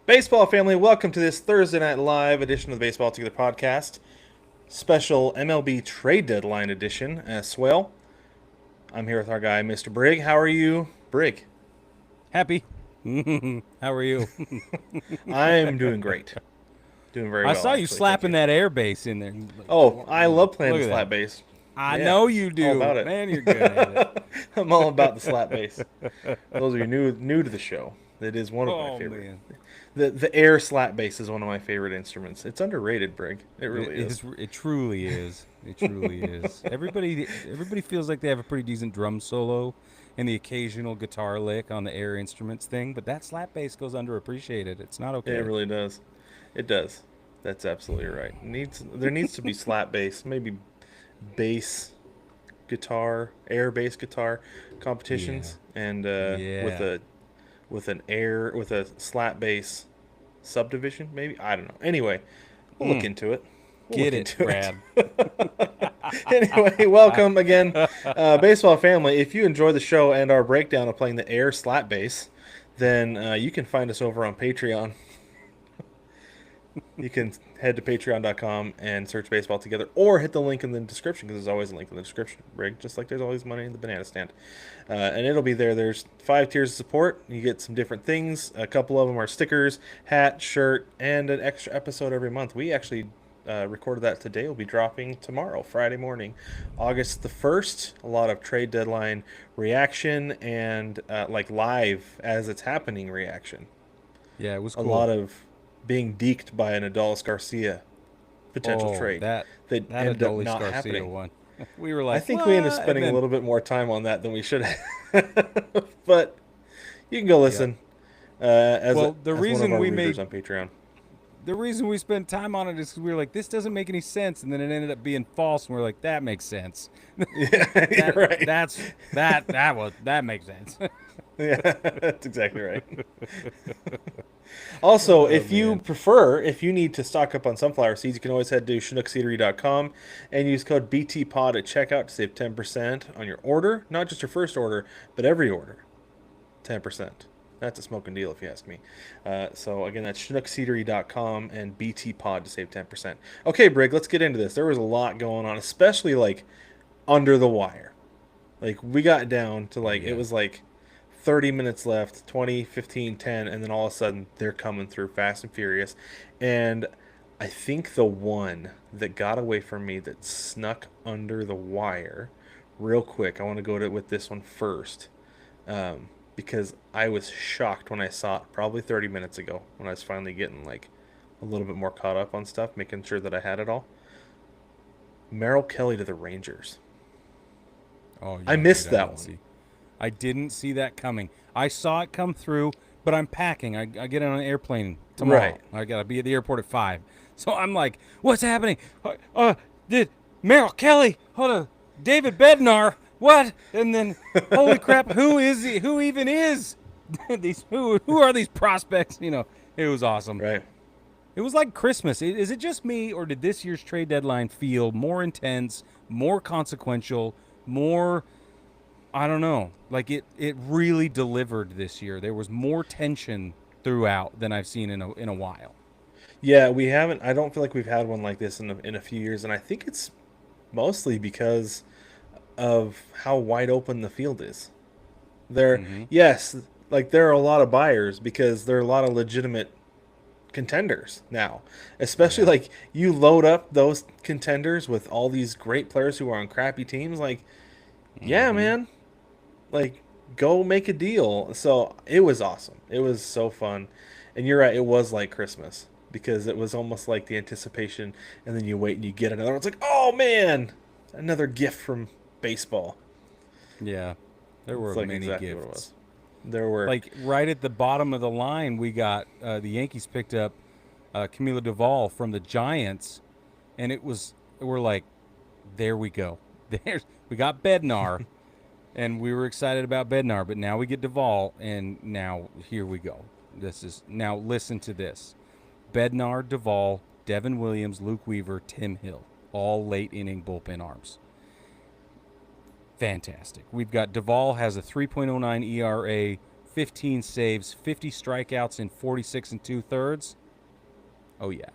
Baseball family, welcome to this Thursday Night Live edition of the Baseball Together podcast. Special MLB trade deadline edition as well. I'm here with our guy, Mr. Brig. How are you, Brig? Happy. How are you? I'm doing great. Doing very I well, saw you actually. Thank slapping you. that air base in there. Oh, I love playing Look the at slap that. bass. I Yeah, know you all do. about it. Man, you're good at it. I'm all about the slap bass. Those of you new to the show, it is one of my Oh, favorite. man. The air slap bass is one of my favorite instruments. It's underrated, Brig. It really is. It truly is. It truly is. Everybody feels like they have a pretty decent drum solo and the occasional guitar lick on the air instruments thing, but that slap bass goes underappreciated. It's not It okay. really does. It does. That's absolutely right. There needs to be slap bass, maybe bass guitar, air bass guitar Yeah. competitions, and Yeah. with a slap bass subdivision, maybe I don't know. Anyway, we'll look Mm, into it. We'll get look it, into it. Brad. Anyway, welcome again, baseball family. If you enjoy the show and our breakdown of playing the air slap bass, then you can find us over on Patreon. You can head to patreon.com and search baseball together, or hit the link in the description, because there's always a link in the description, Rig, just like there's always money in the banana stand. And it'll be there. There's 5 tiers of support. You get some different things. A couple of them are stickers, hat, shirt, and an extra episode every month. We actually recorded that today. Will be dropping tomorrow, Friday morning, August the 1st. A lot of trade deadline reaction and like live as it's happening reaction. Yeah, it was A cool. lot of being deked by an Adolis Garcia potential Oh, trade that that that ended up Adolis not Garcia happening. one. We were I like, think we ended up what? And spending a then, little bit more time on that than we should have. But you can go yep. listen Well, as one of our readers on Patreon. the reason we spent time on it is because we were like, this doesn't make any sense, and then it ended up being false, and we are like, that makes sense. Yeah, you're that right. that's that makes sense. Yeah, that's exactly right. Also, Oh if you man. prefer, if you need to stock up on sunflower seeds, you can always head to chinookseedery.com and use code BTPOD at checkout to save 10% on your order. Not just your first order, but every order. 10%. That's a smoking deal if you ask me. So again, that's chinookseedery.com and BTPOD to save 10%. Okay, Brig, let's get into this. There was a lot going on, especially like under the wire. Like we got down to Oh like it yeah. was like 30 minutes left, 20, 15, 10, and then all of a sudden they're coming through fast and furious. And I think the one that got away from me that snuck under the wire real quick, I want to go to with this one first. Because I was shocked when I saw it probably 30 minutes ago when I was finally getting like a little bit more caught up on stuff, making sure that I had it all. Merrill Kelly to the Rangers. Oh I yeah, dude. missed that one. I didn't see that coming. I saw it come through, but I'm packing. I get on an airplane tomorrow. Right. I gotta be at the airport at 5. So I'm like, what's happening? Did Merrill Kelly? Hold on, David Bednar? What? And then, holy crap, who is he? Who even is these? Who are these prospects? It was awesome. Right. It was like Christmas. Is it just me, or did this year's trade deadline feel more intense, more consequential, more? I don't know. Like it really delivered this year. There was more tension throughout than I've seen in a while. Yeah, we haven't. I don't feel like we've had one like this in a few years, and I think it's mostly because of how wide open the field is. There, Mm-hmm. yes, like there are a lot of buyers because there are a lot of legitimate contenders now. Especially Yeah. like you load up those contenders with all these great players who are on crappy teams. Like, yeah, Mm-hmm. man, like go make a deal. So it was awesome. It was so fun, and you're right. It was like Christmas because it was almost like the anticipation, and then you wait and you get another. It's like, oh man, another gift from baseball. Yeah. There It's were like many exactly what it gifts. was. There were Like right at the bottom of the line, we got the Yankees picked up Camilo Duvall from the Giants, and we're like, there we go. We got Bednar, and we were excited about Bednar, but now we get Duvall, and now here we go. Now listen to this: Bednar, Duvall, Devin Williams, Luke Weaver, Tim Hill, all late inning bullpen arms. Fantastic. We've got Duvall has a 3.09 ERA, 15 saves, 50 strikeouts in 46 and 2/3. Oh yeah,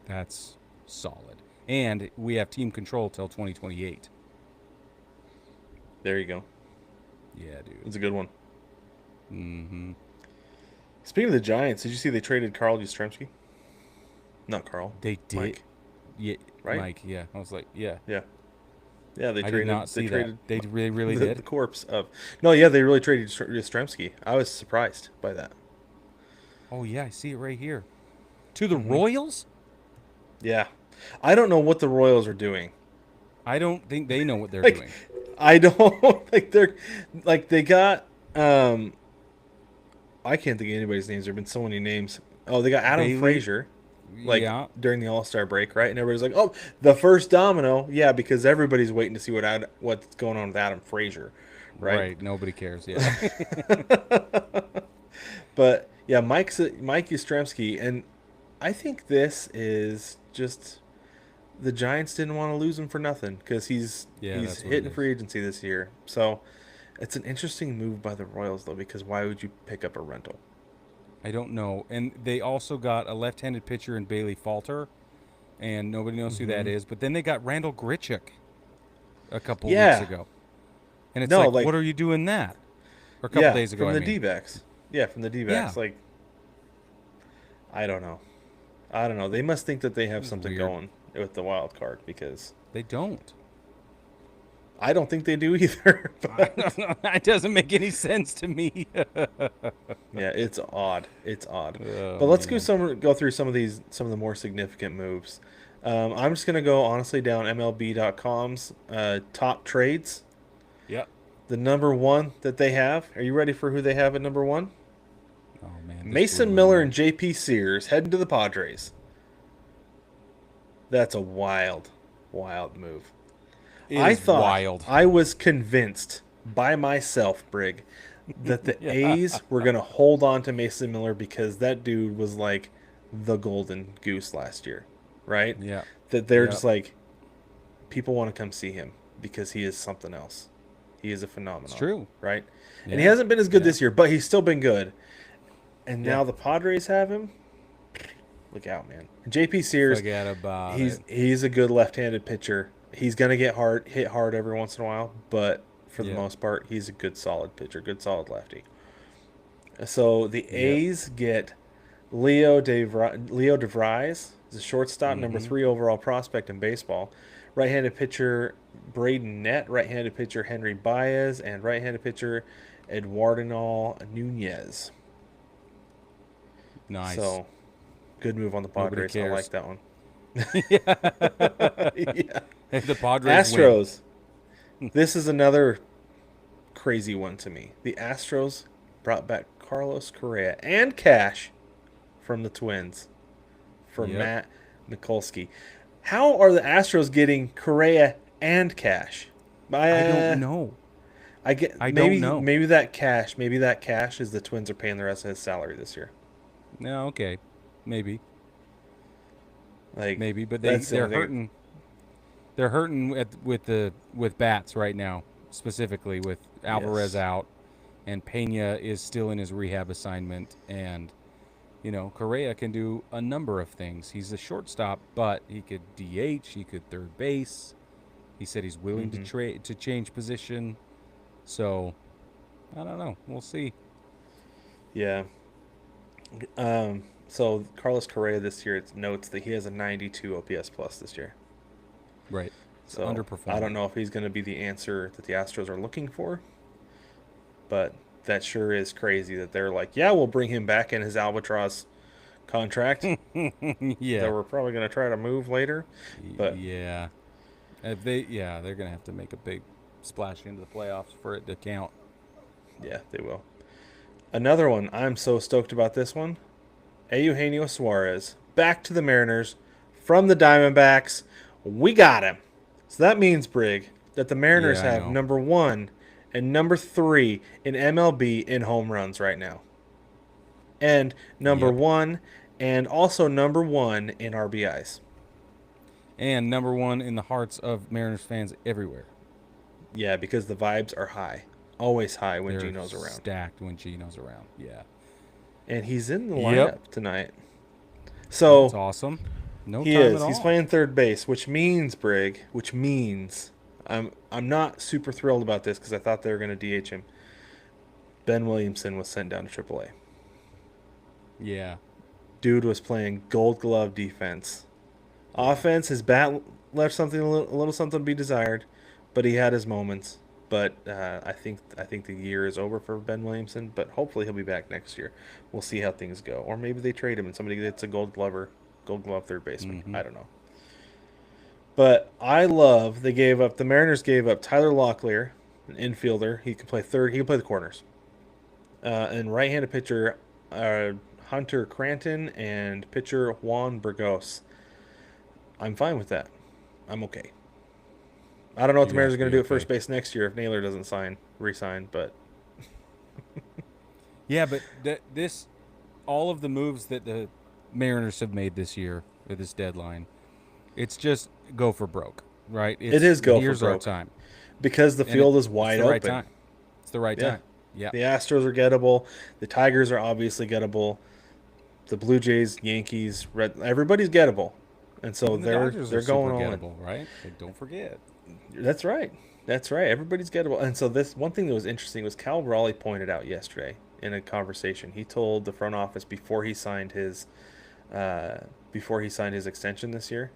that's solid. And we have team control till 2028. There you go. Yeah, dude. It's a good one. Mm-hmm. Speaking of the Giants, did you see they traded Carl Yastrzemski? Not Carl. They did. Mike. Yeah, Right? Mike. Yeah, I was like, yeah. Yeah. Yeah, they I traded. did not They see that. traded They really the did. corpse of. No, yeah, they really traded Yastrzemski. I was surprised by that. Oh yeah, I see it right here. To the Mm-hmm. Royals? Yeah, I don't know what the Royals are doing. I don't think they know what they're Like, doing. I don't like they're like they got. I can't think of anybody's names. There've been so many names. Oh, they got Adam Bailey. Frazier. Like Yeah. during the All-Star break, right? And everybody's like, "Oh, the first domino." Yeah, because everybody's waiting to see what's going on with Adam Frazier, right? Right. Nobody cares. Yeah. But yeah, Mike Yastrzemski, and I think this is just the Giants didn't want to lose him for nothing because he's Yeah, he's that's what it hitting is. free agency this year. So it's an interesting move by the Royals though, because why would you pick up a rental? I don't know. And they also got a left-handed pitcher in Bailey Falter, and nobody knows who that Hmm. is. But then they got Randall Grichuk a couple weeks Yeah, ago, and it's no, like, like what are you doing that? Or a couple yeah, days ago, from I the mean. D-backs. Yeah, from the Yeah, D-backs. Like I don't know. I don't know. They must think that they it have was something weird. going with the wild card because They don't. I don't think they do either. I But don't know. That doesn't make any sense to me. yeah, it's odd. It's odd. Oh But let's man. go through some of the more significant moves. I'm just gonna go honestly down MLB.com's top trades. Yep. The number one that they have. Are you ready for who they have at number one? Oh man, this blew Mason my Miller and mind. J.P. Sears heading to the Padres. That's a wild, wild move. It I is thought wild. I was convinced by myself, Brig, that the Yeah. A's were going to hold on to Mason Miller because that dude was like the golden goose last year, right? Yeah. That they're Yeah. just like, people want to come see him because he is something else. He is a It's phenomenon, true. right? And he Yeah. hasn't been as good Yeah. this year, but he's still been good. And Yeah. now the Padres have him. Look out, man. JP Sears, Forget about he's it. he's a good left-handed pitcher. He's gonna hit hard every once in a while, but for the Yeah. most part, he's a good solid pitcher, good solid lefty. So the Yep. A's get Leo DeVries, is a shortstop, number Mm-hmm. 3 overall prospect in baseball. Right-handed pitcher Braden Nett, right-handed pitcher Henry Baez, and right-handed pitcher Eduardo Nunez. Nice. So good move on the Nobody Padres. I like cares. that one. Yeah. Yeah. If the Padres win. Astros. This is another crazy one to me. The Astros brought back Carlos Correa and cash from the Twins for Yep. Matt Mikulski. How are the Astros getting Correa and cash? I don't Uh, know. I get I don't maybe know. maybe that cash is the Twins are paying the rest of his salary this year. No, okay. Maybe. Like Maybe. But that's the they're only thing. hurting. They're hurting with bats right now, specifically with Alvarez Yes. out, and Pena is still in his rehab assignment, and Correa can do a number of things. He's a shortstop, but he could DH, he could third base. He said he's willing to Hmm. change position. So I don't know. We'll see. Yeah. So Carlos Correa this year, it notes that he has a 92 OPS plus this year. Right. It's So I don't underperforming. know if he's going to be the answer that the Astros are looking for, but that sure is crazy that they're like, yeah, we'll bring him back in his albatross contract that Yeah. we're probably going to try to move later. But Yeah. They're gonna have to make a big splash into the playoffs for it to count. yeah, they will. Another one, I'm so stoked about this one. Eugenio Suarez back to the Mariners from the Diamondbacks. We got him. So that means, Brig, that the Mariners Yeah, I have know. number 1 and number 3 in MLB in home runs right now. And number Yep. 1 and also number 1 in RBIs. And number one in the hearts of Mariners fans everywhere. Yeah, because the vibes are high. always high when They're Gino's around. stacked when Gino's around. Yeah. And he's in the Yep. lineup tonight. That's So awesome. No he time at is. He's all. playing third base, which means Brig, which means I'm not super thrilled about this because I thought they were going to DH him. Ben Williamson was sent down to AAA. Yeah. Dude was playing Gold Glove defense. Offense, his bat left something a little something to be desired, but he had his moments. But I think the year is over for Ben Williamson. But hopefully he'll be back next year. We'll see how things go, or maybe they trade him and somebody gets a Gold Glove third baseman. Mm-hmm. I don't know. But I love the Mariners gave up Tyler Locklear, an infielder. He can play third. He can play the corners. And right-handed pitcher Hunter Cranton and pitcher Juan Burgos. I'm fine with that. I'm okay. I don't know what the Mariners are going to do at first base next year if Naylor doesn't re-sign, but Yeah, but all of the moves that the Mariners have made this year at this deadline, it's just go for broke, right? it is go for here's our broke time because the field is wide it's the right open. time. It's the right time. Yeah. The Astros are gettable. The Tigers are obviously gettable. The Blue Jays, Yankees, everybody's gettable, and so Even the Dodgers they're are going super all gettable, right? Like, don't forget. That's right. That's right. Everybody's gettable. And so this one thing that was interesting was Cal Raleigh pointed out yesterday in a conversation. He told the front office before he signed his extension this year,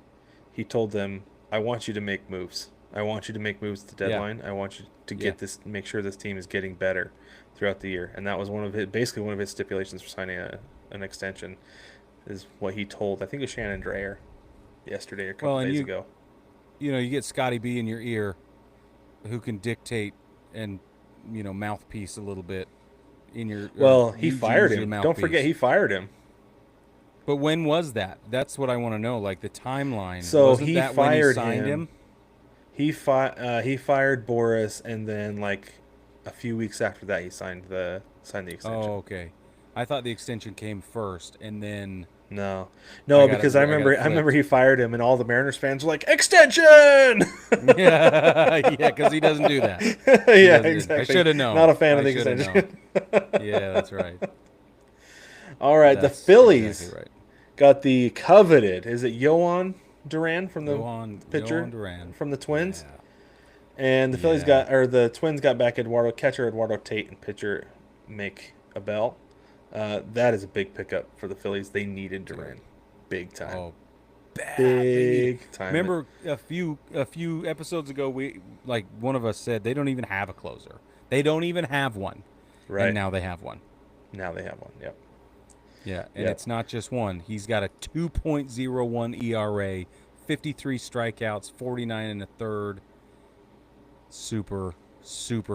he told them, "I want you to make moves. I want you to make moves at the deadline. I want you to get make sure this team is getting better throughout the year." And that was basically one of his stipulations for signing an extension, is what he told. I think it was Shannon Dreyer yesterday or a couple days ago. You get Scotty B in your ear, who can dictate and mouthpiece a little bit in your. Well, he fired him. Don't forget, he fired him. But when was that? That's what I want to know. Like the timeline. So Wasn't he that fired when he signed him? He fired Boris, and then like a few weeks after that, he signed the extension. Oh, okay. I thought the extension came first, and then. No, because I remember he fired him, and all the Mariners fans were like, "Extension!" yeah, because he doesn't do that. Exactly. I should have known. Not a fan of the extension. Yeah, that's right. All right, the Phillies exactly got the coveted. Is it Yohan Duran from the pitcher from the Twins? Yeah. And the Phillies the Twins got back catcher Eduardo Tate and pitcher Mick Abel. That is a big pickup for the Phillies. They needed Duran, big time. Oh, big time. Remember a few episodes ago, one of us said they don't even have a closer. They don't even have one. Right. And now they have one. Yep. Yeah, and it's not just one. He's got a 2.01 ERA, 53 strikeouts, 49 and a third. Super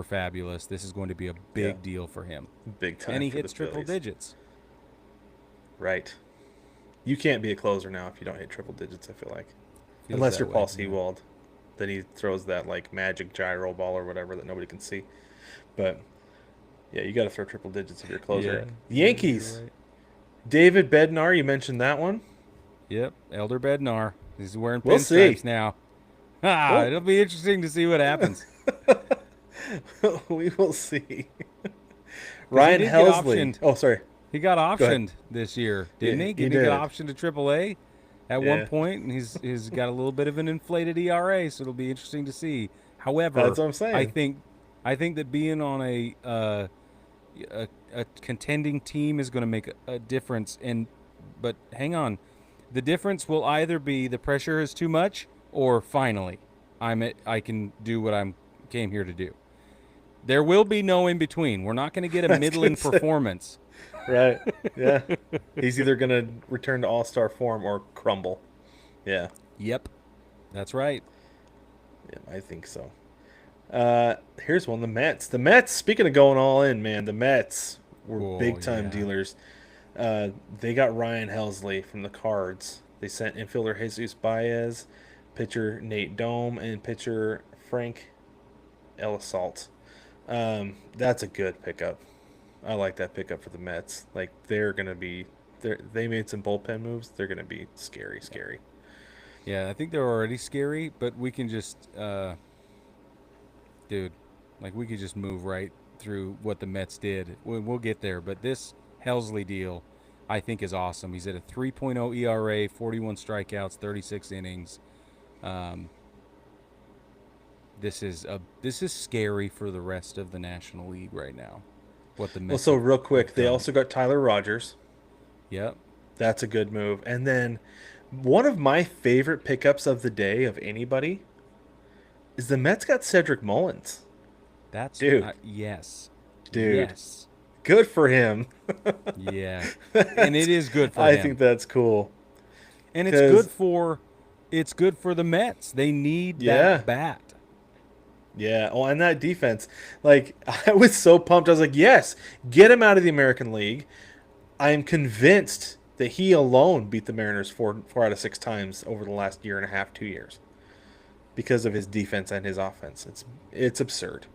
fabulous. This is going to be a big deal for him. Big time. And he hits triple digits. Right. You can't be a closer now if you don't hit triple digits, I feel like. Unless you're Paul Sewald. Then he throws that like magic gyro ball or whatever that nobody can see. But yeah, you got to throw triple digits if you're a closer. Yeah. Yankees. Right. David Bednar, you mentioned that one. Yep, Elder Bednar. He's wearing pinstripes now. It'll be interesting to see what happens. We will see. Ryan Helsley. Oh, sorry. He got optioned this year, didn't he? Did he get optioned to AAA at one point? And he's got a little bit of an inflated ERA, so it'll be interesting to see. However, that's what I'm saying. I think that being on a contending team is going to make a difference. But hang on, the difference will either be the pressure is too much, or finally, I can do what I came here to do. There will be no in between. We're not going to get a middling performance. Right. Yeah. He's either going to return to all-star form or crumble. Yeah. Yep. That's right. Yeah, I think so. Here's one, the Mets. The Mets, speaking of going all in, man, the Mets were big-time dealers. They got Ryan Helsley from the Cards. They sent infielder Jesus Baez, pitcher Nate Dome, and pitcher Frank Elisalt. That's a good pickup. I like that pickup for the Mets. Like, they're going to be – they made some bullpen moves. They're going to be scary. Yeah, I think they're already scary, but we can just dude, Like we could just move right through what the Mets did. We'll get there, but this Helsley deal, I think, is awesome. He's at a 3.0 ERA, 41 strikeouts, 36 innings. Um, this is scary for the rest of the National League right now. What the Well, Mets so real quick, have they done. also got Tyler Rogers. Yep, That's a good move. And then one of my favorite pickups of the day of anybody is the Mets got Cedric Mullins. that's Dude, yes, dude, yes, good for him. yeah, and it is good for I think him, that's cool. and Because, it's good for the Mets. They need yeah, that bat. yeah. Oh, and that defense. Like, I was so pumped. I was like, yes, get him out of the American League. I am convinced that he alone beat the Mariners four out of 6 times over the last year and a half, 2 years, because of his defense and his offense. It's absurd.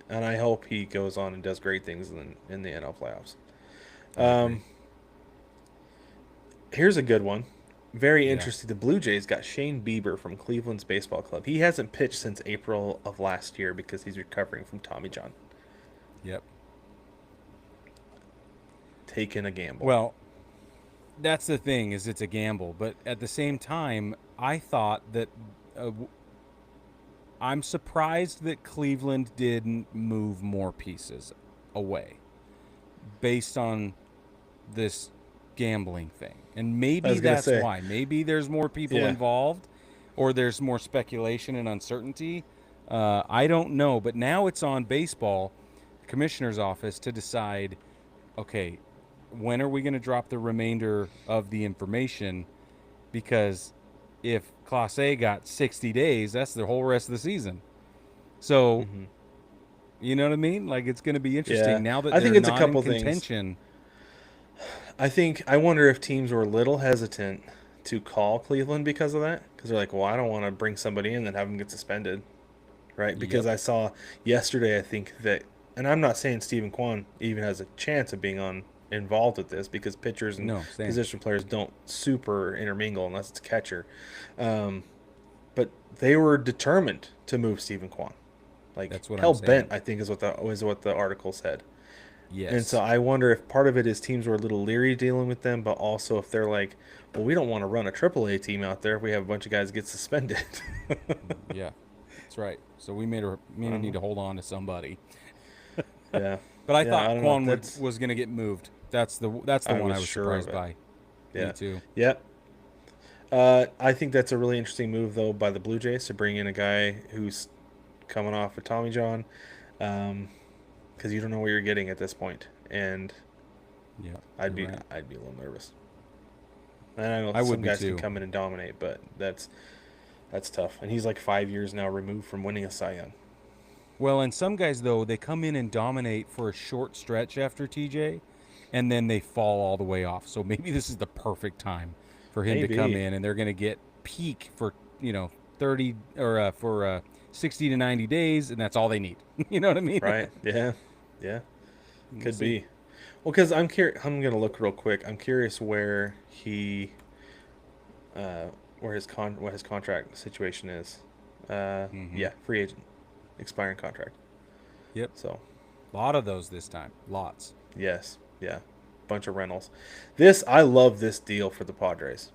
And I hope he goes on and does great things in the NL playoffs. I agree. Um, Here's a good one. Very Yeah. interesting. The Blue Jays got Shane Bieber from Cleveland's baseball club. He hasn't pitched since April of last year because he's recovering from Tommy John. Yep. Taking a gamble. Well, that's the thing is it's a gamble, but at the same time, I thought that I'm surprised that Cleveland didn't move more pieces away based on this gambling thing. And I maybe was gonna that's say, why. Maybe there's more people yeah. involved or there's more speculation and uncertainty. I don't know, but now it's on baseball commissioner's office to decide, okay, when are we going to drop the remainder of the information? Because if Class A got 60 days, that's the whole rest of the season. So, Hmm. you know what I mean? Like, it's going to be Yeah. interesting now that I think they're it's a not in couple things. contention. I wonder if teams were a little hesitant to call Cleveland because of that. Because they're like, well, I don't want to bring somebody in and have them get suspended, right? Because Yep. I saw yesterday, I think that, and I'm not saying Stephen Kwan even has a chance of being on involved with this because pitchers and No, same. position players don't super intermingle unless it's a catcher. Um, but they were determined to move Stephen Kwan, like That's what I'm hell bent. saying. I think is what the article said. And so Yes. I wonder if part of it is teams were a little leery dealing with them, but also if they're like, well, we don't want to run a AAA team out there if we have a bunch of guys get suspended. Yeah. That's right. So we may need to hold on to somebody. Yeah, But I yeah. I thought don't know. Quan was going to get moved. That's the I one was I was sure of surprised it. by. Me Yeah, too. yeah. I think that's a really interesting move though by the Blue Jays to bring in a guy who's coming off of Tommy John, because you don't know what you're getting at this point, and Yeah, I'd you're be right. I'd be a little nervous. And I know I would some be guys can too. come in and dominate, but that's tough. And he's like 5 years now removed from winning a Cy Young. Well, and some guys though, they come in and dominate for a short stretch after TJ and then they fall all the way off. So maybe this is the perfect time for him to come Maybe. in and they're going to get peak for, 30 or for 60 to 90 days and that's all they need. You know what I mean? Right? Yeah. Yeah. We'll Could see. be. Well, because I'm curious. I'm gonna look real quick. I'm curious where uh, what his contract situation is. Mhm. Yeah, free agent, expiring contract. Yep. So A lot of those this time. Lots. yes, yeah, bunch of rentals. I love this deal for the Padres.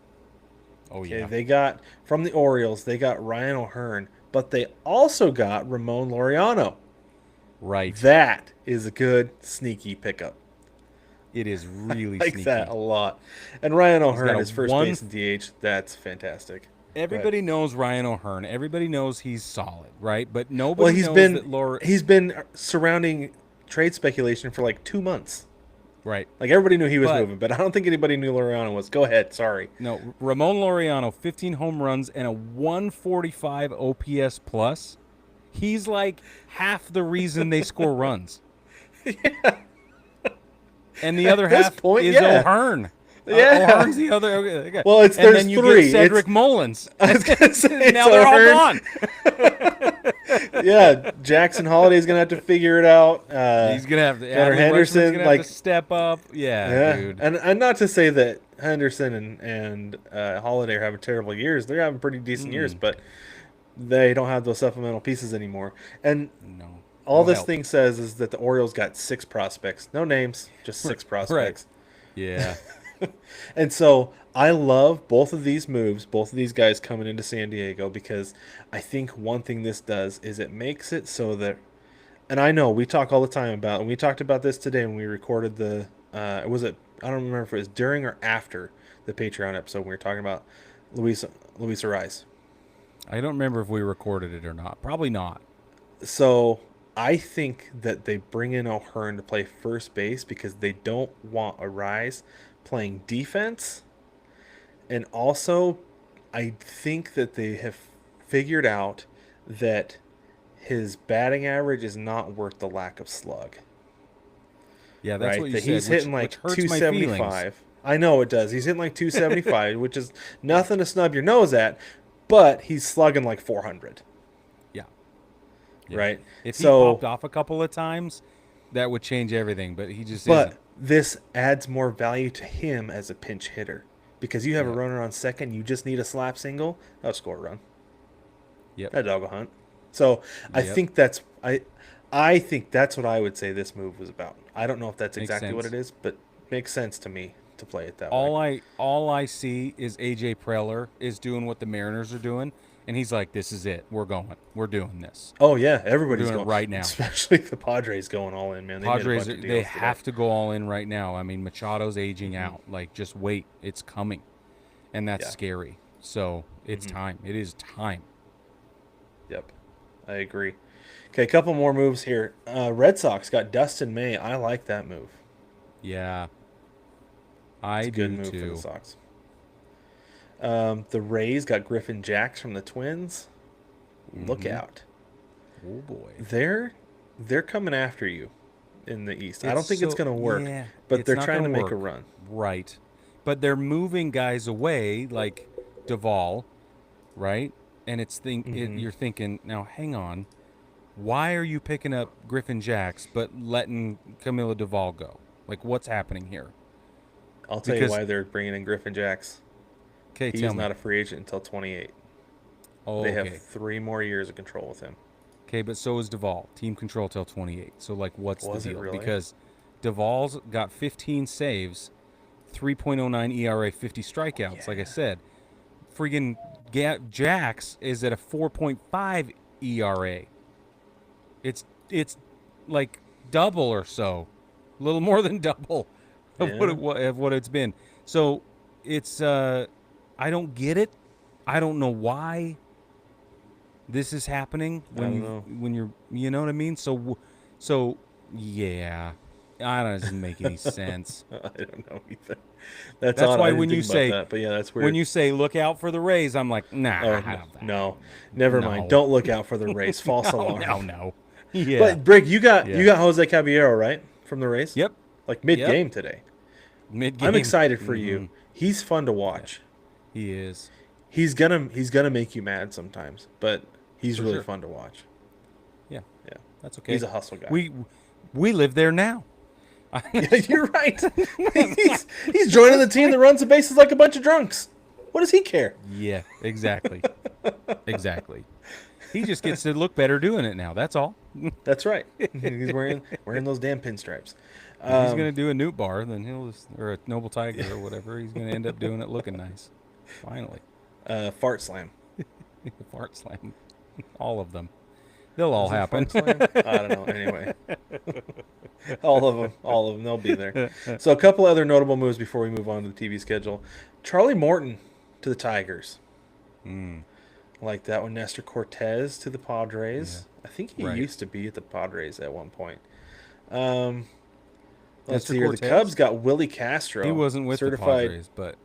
Oh Okay, yeah. they got from the Orioles. They got Ryan O'Hearn, but they also got Ramon Laureano. Right. That is a good sneaky pickup. It is really Like that sneaky. a lot. And Ryan He's got O'Hearn a is first one base and DH. That's fantastic. Go ahead. Everybody knows Ryan O'Hearn. Everybody knows he's solid, right? But Well, nobody knows that Laura. he's been surrounding trade speculation for like 2 months. Right. Like everybody knew he was But moving, but I don't think anybody knew Laureano was. Go ahead. Sorry. no, Ramon Laureano, 15 home runs and a 145 OPS plus. He's like half the reason they score runs. And the other At this half point, is yeah, O'Hearn. yeah. O'Hearn's the other. Okay. Well, it's And there's then you get three. Cedric Mullins. I was gonna say it's Now they're all O'Hearn. gone. Yeah, Jackson Holiday's gonna have to figure it out. He's gonna have to. Gunnar Adley Rutschman's Henderson, gonna have like to step up. Yeah, yeah, dude. and not to say that Henderson and Holiday are having terrible years. They're having pretty decent years, Mm, but they don't have those supplemental pieces anymore. And no. All That'll this help. thing says is that the Orioles got 6 prospects. No names, just 6 Right. prospects. Yeah. And so I love both of these moves, both of these guys coming into San Diego, because I think one thing this does is it makes it so that, and I know we talk all the time about, and we talked about this today when we recorded the, was it, I don't remember if it was during or after the Patreon episode when we were talking about Luis Ariz. I don't remember if we recorded it or not. Probably not. So I think that they bring in O'Hearn to play first base because they don't want Ariz playing defense. And also, I think that they have figured out that his batting average is not worth the lack of slug. Yeah, that's Right? what you That said, he's hitting which like hurts my feelings. 275. I know it does. He's hitting like 275, which is nothing to snub your nose at, but he's slugging like 400. Yeah. Yeah. Right? If he So, popped off a couple of times, that would change everything, but he just but isn't. this adds more value to him as a pinch hitter because you have a Yep. runner on second, you just need a slap single, that'll score a run. Yep. That dog will hunt. So I Yep. think that's I think that's what I would say this move was about. I don't know if that's Makes exactly what sense. it is, but makes sense to me to play it that way. All I see is AJ Preller is doing what the Mariners are doing, and he's like, "This is it. We're going. We're doing this. Oh yeah, We're everybody's doing it going, right now." especially the Padres going all in, man. They made a Padres, bunch of they deals today. have to go all in right now. I mean, Machado's aging out. Like, just wait, it's coming, and that's Yeah. scary. So it's time. It is time. Yep, I agree. Okay, a couple more moves here. Red Sox got Dustin May. I like that move. Yeah, It's I a good do move for the too. Sox. The Rays got Griffin Jacks from the Twins. Look out. Oh boy. They're coming after you in the East. I don't It's think it's so going to work, yeah. but It's they're not trying to gonna make a work. run. Right, but they're moving guys away like Duvall, right? And you're thinking now. Hang on, why are you picking up Griffin Jacks but letting Camilo Duvall go? Like, what's happening here? I'll tell you Because why they're bringing in Griffin Jacks. okay, He tell is me. not a free agent until 28. Oh, They okay, have 3 more years of control with him. okay, but so is Duvall. Team control till 28. So like, what's Was the it deal? really? Because Duvall's got 15 saves, 3.09 ERA, 50 strikeouts. Like I said, friggin' Jax is at a 4.5 ERA. It's like double or so, a little more than double of Yeah. what it's been. So it's I don't get it. I don't know why this is happening I don't know. when you're you know what I mean. So yeah, I don't. It doesn't make any sense. I don't know either. That's That's odd. I why didn't when you think about say that, but yeah, that's when weird. you say look out for the Rays, I'm like, nah, Oh, I don't, no. Never mind. no. Don't look out for the Rays. False no, alarm. no. Yeah. But Brig, you got Yeah. Jose Caballero, right? From the Rays? Yep. Like mid-game today. Mid game. I'm excited for you. He's fun to watch. He is. He's gonna make you mad sometimes, but he's For really sure. fun to watch. Yeah. Yeah. That's okay. He's a hustle guy. We live there now. Yeah, you're right. he's joining the team that runs the bases like a bunch of drunks. What does he care? Yeah, exactly. Exactly. He just gets to look better doing it now. That's all. That's right. He's wearing those damn pinstripes. If he's gonna do a Newt bar, then he'll just, or a Noble Tiger or whatever. He's gonna end up doing it looking nice. Finally, Fart slam. fart slam, all of them. They'll all Is it happen. fart slam? I don't know. Anyway, all of them. They'll be there. So a couple other notable moves before we move on to the TV schedule. Charlie Morton to the Tigers. Like that one. Nestor Cortez to the Padres. I think he Right. used to be at the Padres at one point. Let's Nestor see here. The Cortez? Cubs got Willie Castro. He wasn't with certified, the Padres, but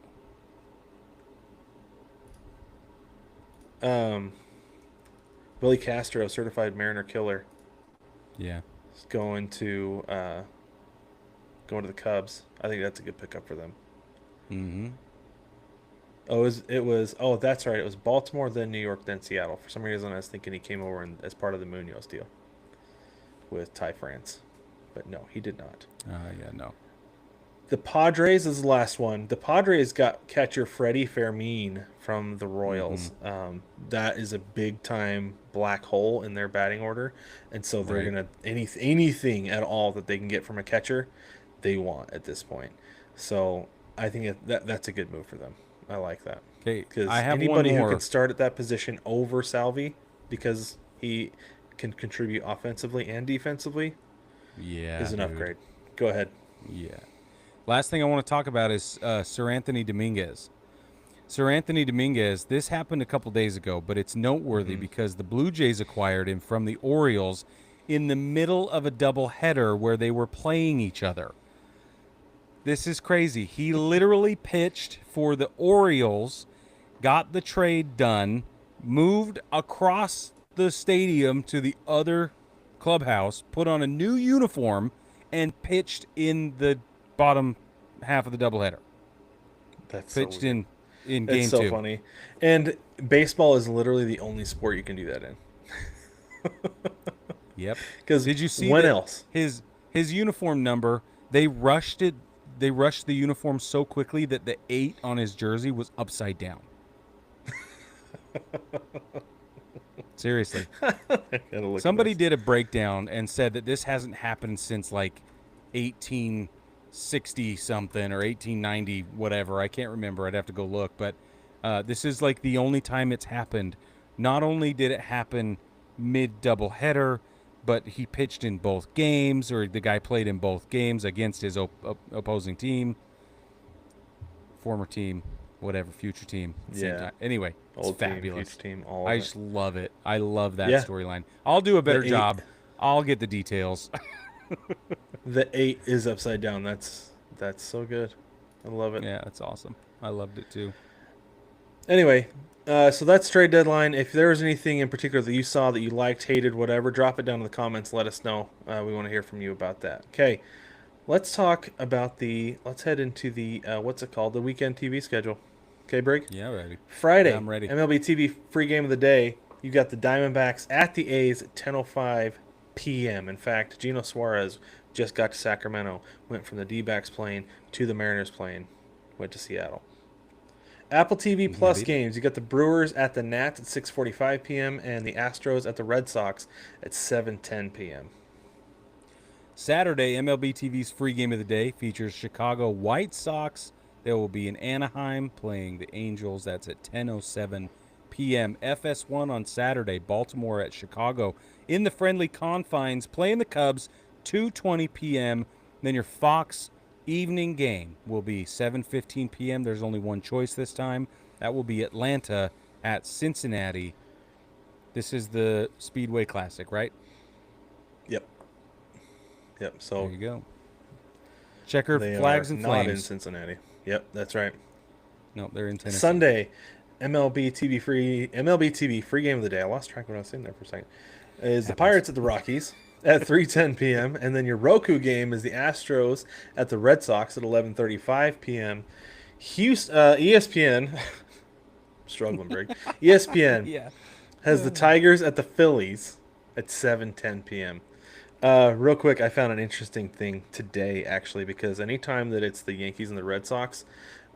Willie Castro, certified Mariner killer, yeah, is going to the Cubs. I think that's a good pickup for them. mm-hmm. Oh, that's right. It was Baltimore, then New York, then Seattle. For some reason, I was thinking he came over as part of the Munoz deal with Ty France, but no, he did not. Yeah, no. The Padres is the last one. The Padres got catcher Freddie Fermin from the Mm-hmm. Royals. That is a big time black hole in their batting order, and so they're Right. gonna anything at all that they can get from a catcher, they want at this point. So I think that's a good move for them. I like that Okay, I because have one anybody who can more. start at that position over Salvi because he can contribute offensively and defensively Yeah, is an dude. upgrade. Go ahead. Yeah. Last thing I want to talk about is Sir Anthony Dominguez. Sir Anthony Dominguez, this happened a couple days ago, but it's noteworthy Hmm. because the Blue Jays acquired him from the Orioles in the middle of a doubleheader where they were playing each other. This is crazy. He literally pitched for the Orioles, got the trade done, moved across the stadium to the other clubhouse, put on a new uniform, and pitched in the bottom half of the doubleheader. That's so Pitched weird. in It's game so two. funny. And baseball is literally the only sport you can do that in. Yep. Because Did you see when that else? his his uniform number? They rushed it. They rushed the uniform so quickly that the 8 on his jersey was upside down. Seriously. I gotta look at Somebody this. did a breakdown and said that this hasn't happened since like 1860 something or 1890 whatever. I can't remember. I'd have to go look, but this is like the only time it's happened. Not only did it happen mid doubleheader, but he pitched in both games, or the guy played in both games against his opposing team, former team, whatever, future team at the same Yeah. time. Anyway, it's Old team, future fabulous. team, all I of it. just love it. I love that Yeah. storyline. I'll do a better The eight job. I'll get the details. the eight is upside down. That's so good. I love it. Yeah, that's awesome. I loved it too. Anyway, so that's trade deadline. If there was anything in particular that you saw that you liked, hated, whatever, drop it down in the comments. Let us know. We want to hear from you about that. Okay, let's talk about the. Let's head into the what's it called? The weekend TV schedule. Okay, Brig. Yeah, ready. Yeah, Friday, I'm ready. MLB TV free game of the day. You got the Diamondbacks at the A's at 10:05 p.m. In fact, Geno Suarez just got to Sacramento, went from the D-backs plane to the Mariners plane, went to Seattle. Apple TV Yeah, Plus beat it. games. You got the Brewers at the Nats at 6:45 p.m. and the Astros at the Red Sox at 7:10 p.m. Saturday, MLB TV's free game of the day features Chicago White Sox. They will be in Anaheim playing the Angels. That's at 10:07 p.m. FS1 on Saturday, Baltimore at Chicago in the friendly confines playing the Cubs 2:20 p.m. Then your Fox evening game will be 7:15 p.m. There's only one choice this time. That will be Atlanta at Cincinnati. This is the Speedway Classic, right? Yep. Yep. There So you go. Checker they are flags and not in flames. Cincinnati. Yep, that's right. No, they're in Tennessee. Sunday, MLB TV free game of the day. I lost track of what I was saying there for a second. Is the Happens. Pirates at the Rockies at 3:10 p.m. and then your Roku game is the Astros at the Red Sox at 11:35 p.m. Houston ESPN struggling Brig. ESPN Yeah. has the Tigers at the Phillies at 7:10 p.m. Real quick, I found an interesting thing today actually because anytime that it's the Yankees and the Red Sox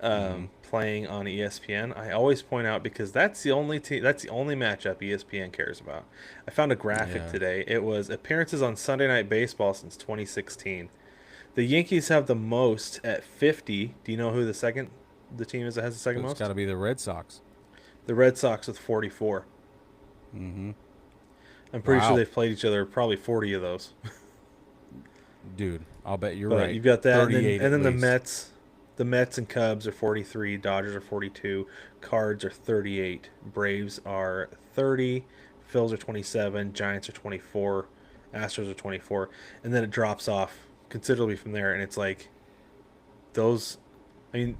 Mm-hmm. playing on ESPN, I always point out because that's the only that's the only matchup ESPN cares about. I found a graphic Yeah. today. It was appearances on Sunday Night Baseball since 2016. The Yankees have the most at 50. Do you know who the team is that has the second It's got most? to be the Red Sox. The Red Sox with 44. Mm-hmm. I'm pretty sure Wow. they've played each other probably 40 of those. Dude, I'll bet you're But right. you've got that, and then 38 at the least. Mets and Cubs are 43, Dodgers are 42, Cards are 38, Braves are 30, Phils are 27, Giants are 24, Astros are 24, and then it drops off considerably from there, and it's like those. I mean,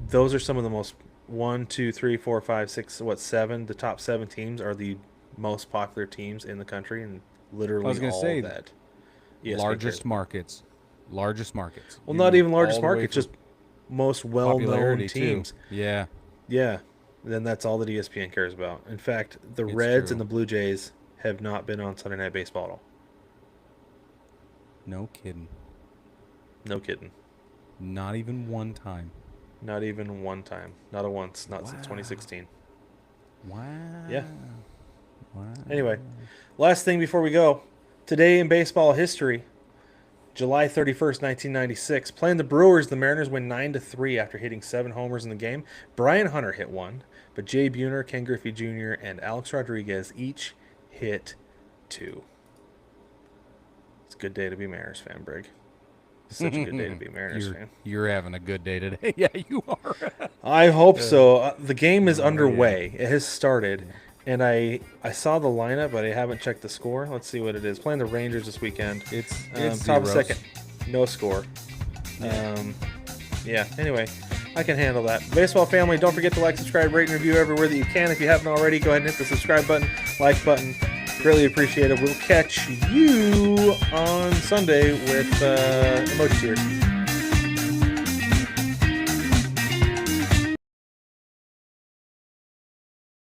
those are some of the most one, two, three, four, five, six, what seven? The top seven teams are the most popular teams in the country, and I was literally going to all say that ESPN cares largest about. markets. Largest markets. Well, not You even all largest the way market, for just most well-known popularity too. teams. Yeah, Yeah, then that's all that ESPN cares about. In fact, the it's Reds and true. the Blue Jays have not been on Sunday Night Baseball at all. No kidding. No kidding. Not even one time. Not even one time. Not a once. Not Wow. since 2016. Wow. Yeah. Wow. Anyway, last thing before we go. Today in baseball history, July 31st, 1996, playing the Brewers, the Mariners win 9-3 after hitting 7 homers in the game. Brian Hunter hit 1, but Jay Buhner, Ken Griffey Jr., and Alex Rodriguez each hit 2. It's a good day to be Mariners fan, Brig. It's such a good day to be a Mariners fan. You're having a good day today. Yeah, you are. I hope so. The game is underway. Yeah. It has started. Yeah. And I saw the lineup, but I haven't checked the score. Let's see what it is. Playing the Rangers this weekend. It's top of second. No score. Yeah. Anyway, I can handle that. Baseball family, don't forget to like, subscribe, rate, and review everywhere that you can. If you haven't already, go ahead and hit the subscribe button, like button. Greatly appreciate it. We'll catch you on Sunday with Emoji Tears.